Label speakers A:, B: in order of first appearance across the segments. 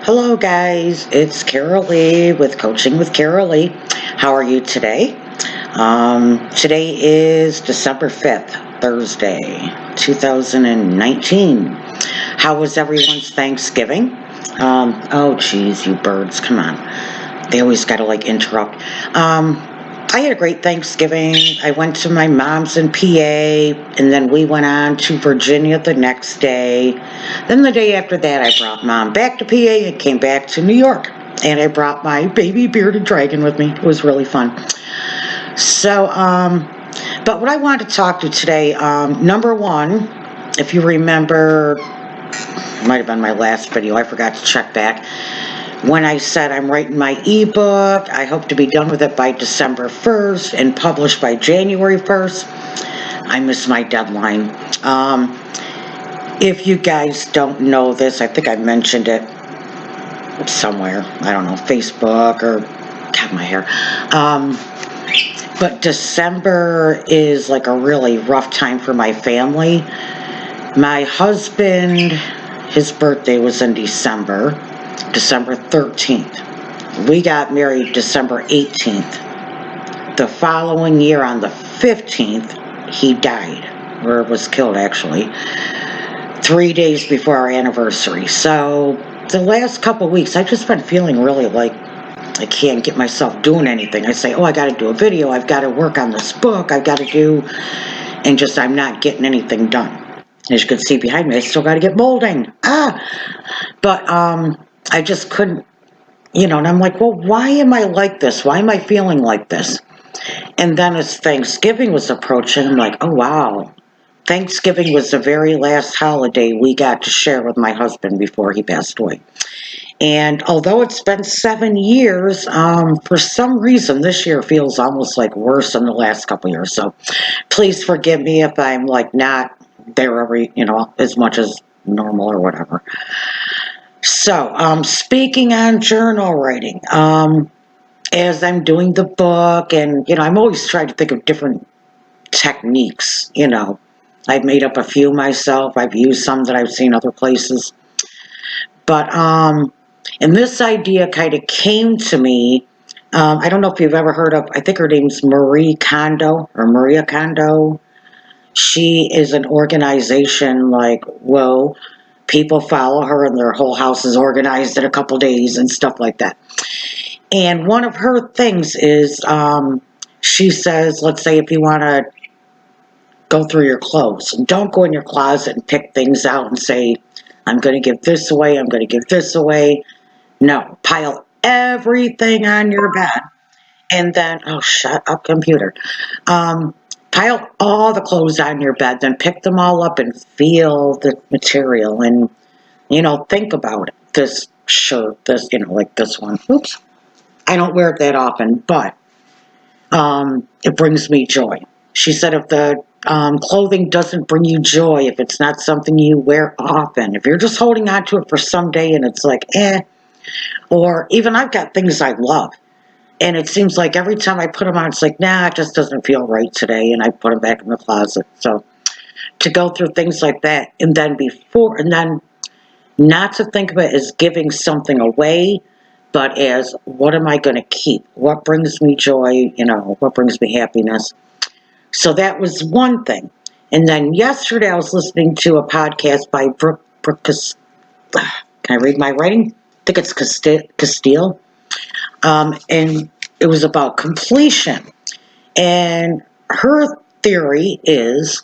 A: Hello, guys. It's Carol Lee with Coaching with Carol Lee. How are you today? Today is December 5th, Thursday, 2019. How was everyone's Thanksgiving? Oh, geez, you birds, come on. They always got to interrupt. I had a great Thanksgiving. I went to my mom's in PA, and then we went on to Virginia the next day. Then the day after that, I brought Mom back to PA and came back to New York. And I brought my baby bearded dragon with me. It was really fun. So, but what I wanted to talk to today, number one, if you remember, it might have been my last video. I forgot to check back. When I said I'm writing my ebook, I hope to be done with it by December 1st and published by January 1st. I missed my deadline. If you guys don't know this, I think I mentioned it somewhere. I don't know, Facebook or, God, my hair. But December is like a really rough time for my family. My husband, his birthday was in December 13th. We got married December 18th. The following year on the 15th, he died, or was killed actually, 3 days before our anniversary. So the last couple of weeks, I've just been feeling really like I can't get myself doing anything. I say, oh, I got to do a video. I've got to work on this book. I've got to do, and just I'm not getting anything done. As you can see behind me, I still got to get molding. But I just couldn't, and I'm like, well, why am I like this? Why am I feeling like this? And then as Thanksgiving was approaching, I'm like, oh, wow. Thanksgiving was the very last holiday we got to share with my husband before he passed away. And although it's been 7 years, for some reason this year feels almost like worse than the last couple years. So please forgive me if I'm not there every, as much as normal or whatever. So, speaking on journal writing, as I'm doing the book, and, I'm always trying to think of different techniques, I've made up a few myself. I've used some that I've seen other places. But, and this idea kind of came to me. I don't know if you've ever heard of, I think her name's Marie Kondo, or Maria Kondo. She is an organization whoa. People follow her and their whole house is organized in a couple days and stuff like that. And one of her things is, she says, let's say if you want to go through your clothes, don't go in your closet and pick things out and say, I'm going to give this away, I'm going to give this away. No, pile everything on your bed and then, oh, shut up, computer. Pile all the clothes on your bed, then pick them all up and feel the material and, think about it. This shirt, this, like this one. Oops. I don't wear it that often, but it brings me joy. She said if the clothing doesn't bring you joy, if it's not something you wear often, if you're just holding on to it for some day and it's like, or even I've got things I love. And it seems like every time I put them on, it's like, nah, it just doesn't feel right today. And I put them back in the closet. So to go through things like that and then not to think of it as giving something away, but as what am I going to keep? What brings me joy? What brings me happiness? So that was one thing. And then yesterday I was listening to a podcast by Brooke can I read my writing? I think it's Castile. And it was about completion. And her theory is,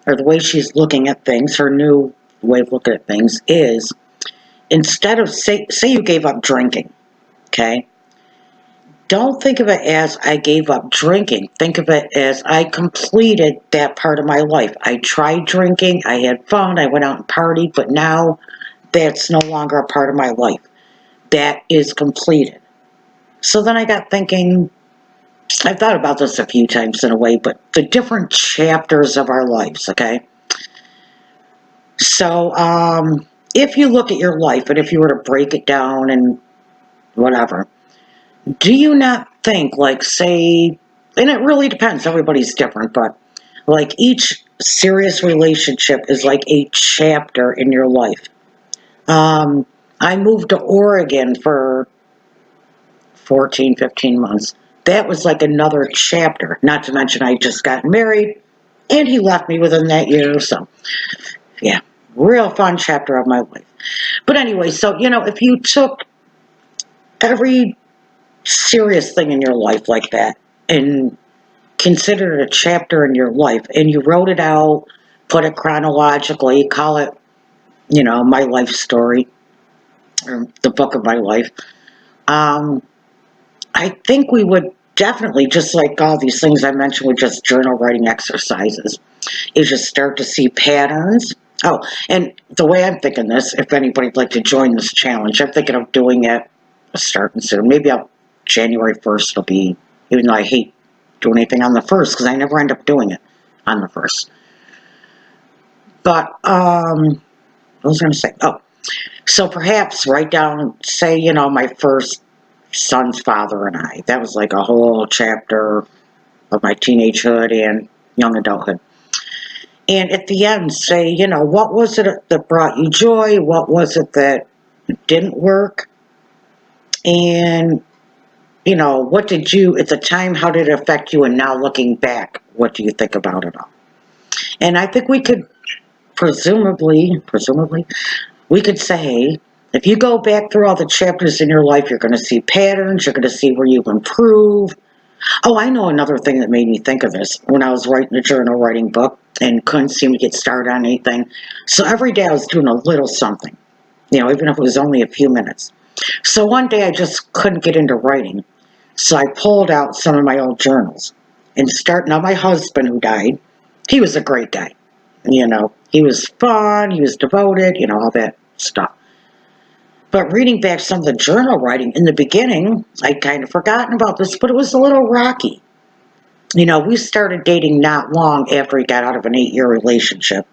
A: or the way she's looking at things, her new way of looking at things is, instead of, say you gave up drinking, okay? Don't think of it as I gave up drinking. Think of it as I completed that part of my life. I tried drinking, I had fun, I went out and partied, but now that's no longer a part of my life. That is completed. So then I got thinking, I've thought about this a few times in a way, but the different chapters of our lives, okay? So, if you look at your life, and if you were to break it down and whatever, do you not think, say, and it really depends, everybody's different, but each serious relationship is like a chapter in your life. I moved to Oregon for 14, 15 months. That was like another chapter. Not to mention I just got married and he left me within that year or so. Yeah, real fun chapter of my life. But anyway, so, if you took every serious thing in your life like that and considered it a chapter in your life and you wrote it out, put it chronologically, call it, my life story or the book of my life, I think we would definitely, just like all these things I mentioned with just journal writing exercises, is just start to see patterns. Oh, and the way I'm thinking this, if anybody'd like to join this challenge, I'm thinking of doing it starting soon. Maybe January 1st will be, even though I hate doing anything on the 1st because I never end up doing it on the 1st. But, what was I going to say? Oh, so perhaps write down, say, my first son's father and I. That was like a whole chapter of my teenagehood and young adulthood. And at the end, say, what was it that brought you joy? What was it that didn't work? And, what did you, at the time, how did it affect you? And now looking back, what do you think about it all? And I think we could presumably, we could say, if you go back through all the chapters in your life, you're going to see patterns, you're going to see where you've improved. Oh, I know another thing that made me think of this when I was writing the journal writing book and couldn't seem to get started on anything. So every day I was doing a little something, even if it was only a few minutes. So one day I just couldn't get into writing. So I pulled out some of my old journals and now my husband who died, he was a great guy. He was fun, he was devoted, all that stuff. But reading back some of the journal writing in the beginning, I'd kind of forgotten about this, but it was a little rocky. We started dating not long after he got out of an 8-year relationship.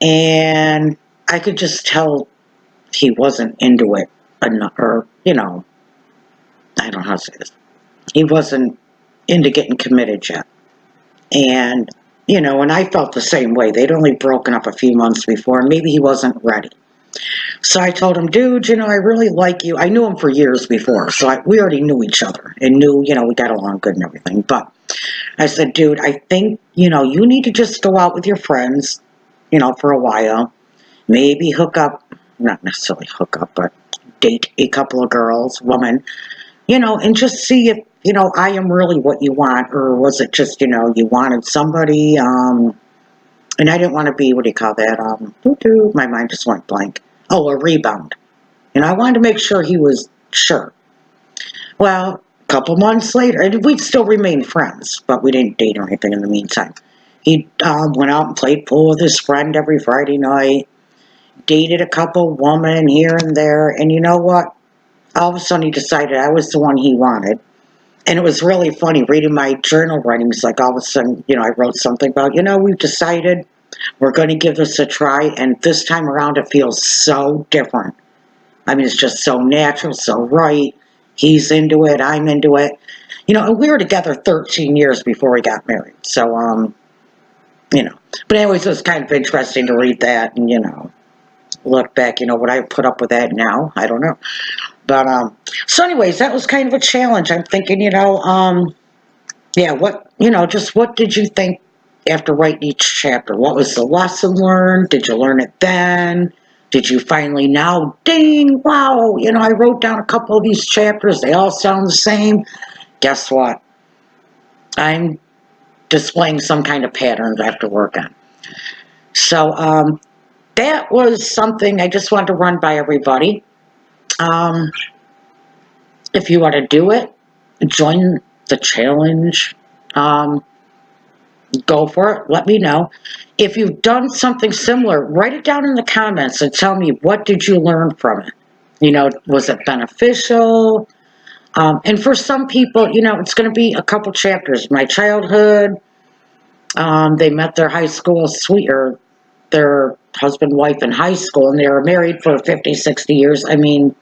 A: And I could just tell he wasn't into it enough, or, I don't know how to say this. He wasn't into getting committed yet. And, and I felt the same way. They'd only broken up a few months before, and maybe he wasn't ready. So I told him, dude, I really like you. I knew him for years before, so we already knew each other and knew, we got along good and everything. But I said, dude, I think, you need to just go out with your friends, for a while. Maybe not necessarily hook up, but date a couple of girls, women, and just see if, I am really what you want, or was it just, you wanted somebody, and I didn't want to be, what do you call that, my mind just went blank. Oh, a rebound. And I wanted to make sure he was sure. Well, a couple months later, and we'd still remain friends, but we didn't date or anything in the meantime. He went out and played pool with his friend every Friday night, dated a couple women here and there, and you know what? All of a sudden he decided I was the one he wanted. And it was really funny reading my journal writings, like all of a sudden, I wrote something about, we've decided we're going to give this a try, and this time around it feels so different. I mean, it's just so natural, so right. He's into it, I'm into it. And we were together 13 years before we got married. So, But anyways, it was kind of interesting to read that and, look back, would I put up with that now? I don't know. But, so anyways, that was kind of a challenge. I'm thinking, yeah, just what did you think after writing each chapter? What was the lesson learned? Did you learn it then? Did you finally now, ding, wow, I wrote down a couple of these chapters. They all sound the same. Guess what? I'm displaying some kind of pattern I have to work on. So that was something I just wanted to run by everybody. If you want to do it, join the challenge. Go for it. Let me know. If you've done something similar, write it down in the comments and tell me, what did you learn from it? Was it beneficial? And for some people, it's going to be a couple chapters. My childhood, they met their high school or their husband, wife in high school, and they were married for 50, 60 years. I mean,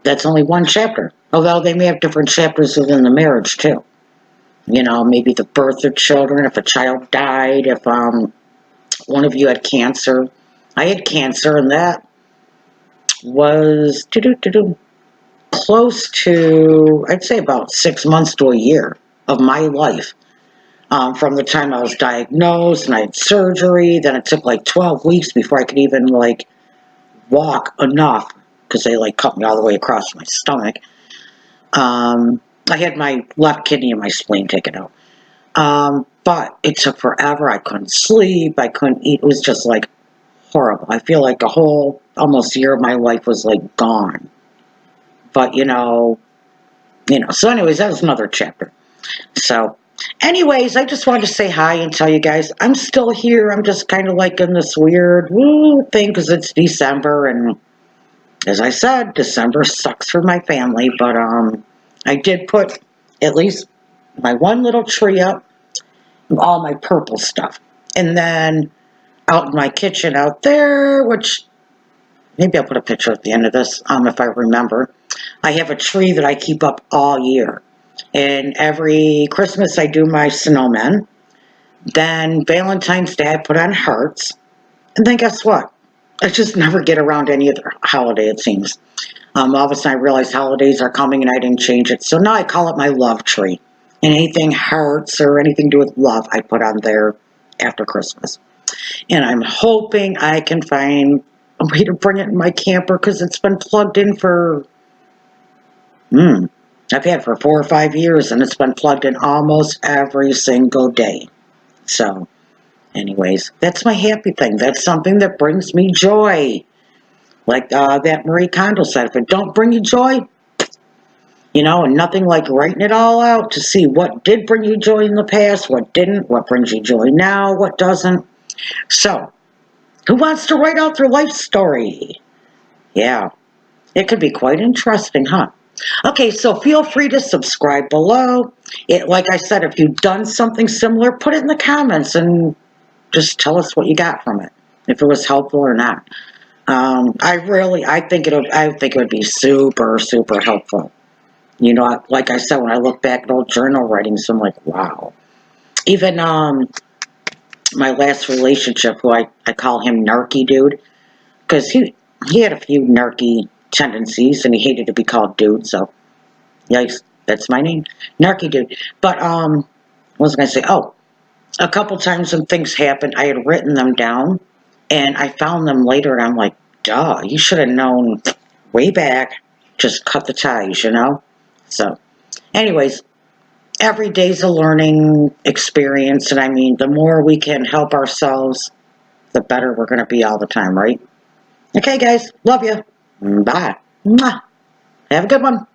A: that's only one chapter. Although they may have different chapters within the marriage, too. Maybe the birth of children, if a child died, if one of you had cancer. I had cancer, and that was close to, I'd say about 6 months to a year of my life. From the time I was diagnosed and I had surgery, then it took like 12 weeks before I could even like walk enough because they like cut me all the way across my stomach. I had my left kidney and my spleen taken out. But it took forever. I couldn't sleep. I couldn't eat. It was just like horrible. I feel like a whole almost year of my life was like gone. But so anyways, that was another chapter. So anyways, I just wanted to say hi and tell you guys I'm still here. I'm just kind of like in this weird thing because it's December, and as I said, December sucks for my family, but I did put at least my one little tree up, all my purple stuff. And then out in my kitchen out there, which maybe I'll put a picture at the end of this if I remember, I have a tree that I keep up all year. And every Christmas I do my snowmen. Then Valentine's Day I put on hearts. And then guess what? I just never get around any other holiday, it seems. All of a sudden I realized holidays are coming and I didn't change it. So now I call it my love tree. And anything hearts or anything to do with love I put on there after Christmas. And I'm hoping I can find a way to bring it in my camper because it's been plugged in for, I've had it for 4 or 5 years and it's been plugged in almost every single day. So, anyways, that's my happy thing. That's something that brings me joy. Like that Marie Kondo said, if it don't bring you joy, and nothing like writing it all out to see what did bring you joy in the past, what didn't, what brings you joy now, what doesn't. So, who wants to write out their life story? Yeah, it could be quite interesting, huh? Okay, so feel free to subscribe below. Like I said, if you've done something similar, put it in the comments and just tell us what you got from it, if it was helpful or not. I think it would be super, super helpful. Like I said, when I look back at old journal writings, I'm like, wow. Even my last relationship, who I call him Narky Dude, because he had a few narky tendencies and he hated to be called dude, so yikes, that's my name, Narky Dude. But what was I going to say? Oh, a couple times when things happened, I had written them down and I found them later and I'm like, duh, you should have known way back, just cut the ties, So, anyways, every day's a learning experience, and I mean, the more we can help ourselves, the better we're going to be all the time, right? Okay, guys, love you. Bye. Mwah. Have a good one.